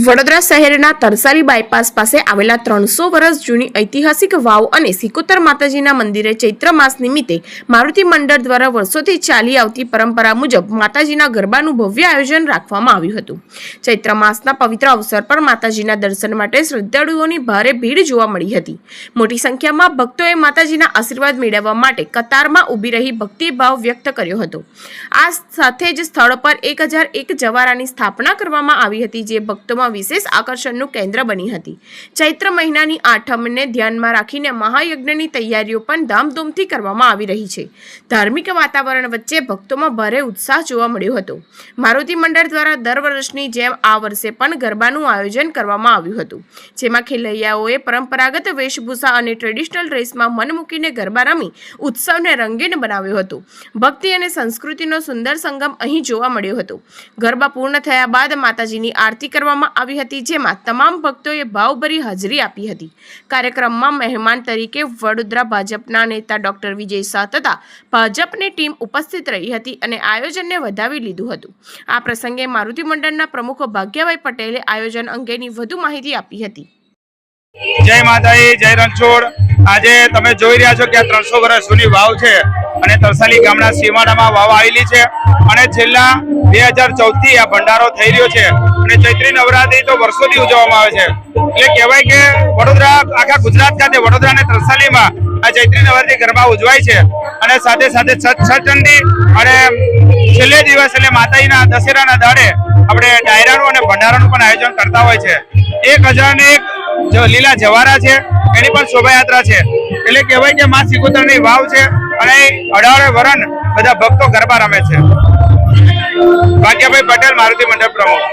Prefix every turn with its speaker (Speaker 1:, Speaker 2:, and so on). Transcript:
Speaker 1: વડોદરા શહેરના તરસાલી બાયપાસ પાસે આવેલા 300 વર્ષ જૂની ઐતિહાસિક વાવ અને સિકોતર માતાજીના મંદિરે ચૈત્ર માસ નિમિત્તે મારુતિ મંડળ દ્વારા વર્ષોથી ચાલી આવતી પરંપરા મુજબ માતાજીના ગરબાનું ભવ્ય આયોજન રાખવામાં આવ્યું હતું। ચૈત્ર માસના પવિત્ર અવસર પર માતાજીના દર્શન માટે શ્રદ્ધાળુઓની ભારે ભીડ જોવા મળી હતી। મોટી સંખ્યામાં ભક્તોએ માતાજીના આશીર્વાદ મેળવવા માટે કતારમાં ઊભી રહી ભક્તિભાવ વ્યક્ત કર્યો હતો। આ સાથે જ સ્થળ પર 1001 જવારાની સ્થાપના કરવામાં આવી હતી, જે ભક્તો વિશેષ આકર્ષણનું કેન્દ્ર બની હતી। ચૈત્ર મહિનાની આઠમને ધ્યાનમાં રાખીને મહાયજ્ઞની તૈયારીઓ પણ ધામધૂમથી કરવામાં આવી રહી છે। ધાર્મિક વાતાવરણ વચ્ચે ભક્તોમાં ભારે ઉત્સાહ જોવા મળ્યો હતો। મારુતિ મંડળ દ્વારા દર વર્ષની જેમ આ વર્ષે પણ ગરબાનું આયોજન કરવામાં આવ્યું હતું, જેમાં ખેલૈયાઓએ પરંપરાગત વેશભૂષા અને ટ્રેડિશનલ ડ્રેસમાં મન મૂકીને ગરબા રમી ઉત્સવને રંગીન બનાવ્યો હતો। ભક્તિ અને સંસ્કૃતિનો સુંદર સંગમ અહીં જોવા મળ્યો હતો। ગરબા પૂર્ણ થયા બાદ માતાજીની આરતી કરવામાં આવી હતી, જેમાં તમામ ભક્તોએ ભાવભરી હાજરી આપી હતી। કાર્યક્રમમાં મહેમાન તરીકે વડોદરા ભાજપના નેતા ડોક્ટર વિજય શાહ તથા ભાજપની ટીમ ઉપસ્થિત રહી હતી અને આયોજનને વધાવી લીધું હતું। આ પ્રસંગે મારુતિ મંડળના પ્રમુખ ભાગ્યભાઈ પટેલે આયોજન અંગેની વધુ માહિતી આપી હતી।
Speaker 2: જય માતાજી, જય રણછોડ। આજે તમે જોઈ રહ્યા છો કે આ 300 વર્ષ જૂની વાવ છે અને તરસાલી ગામના સીમાડામાં વાવ આવેલી છે અને છેલ્લા 2014 થી આ ભંડારો થઈ રહ્યો છે અને ચૈત્રી નવરાત્રી તો વર્ષોથી ઉજવવામાં આવે છે। એટલે કહેવાય કે વડોદરા, આખા ગુજરાત ખાતે વડોદરા અને તરસાલીમાં આ ચૈત્રી નવરાત્રી ગરબા ઉજવાય છે અને સાથે સાથે છઠચંડી અને છેલ્લે દિવસ એટલે માતાજીના દશેરાના દાડે આપણે ડાયરાનું અને ભંડારાનું પણ આયોજન કરતા હોય છે। 1001 લીલા જવારા છે, એની પણ શોભાયાત્રા છે। એટલે કહેવાય કે માં સિકોતરની વાવ છે અને 18 વરણ બધા ભક્તો ગરબા રમે છે। ભાગ્યભાઈ પટેલ, મારુતિ મંડળ પ્રમુખ।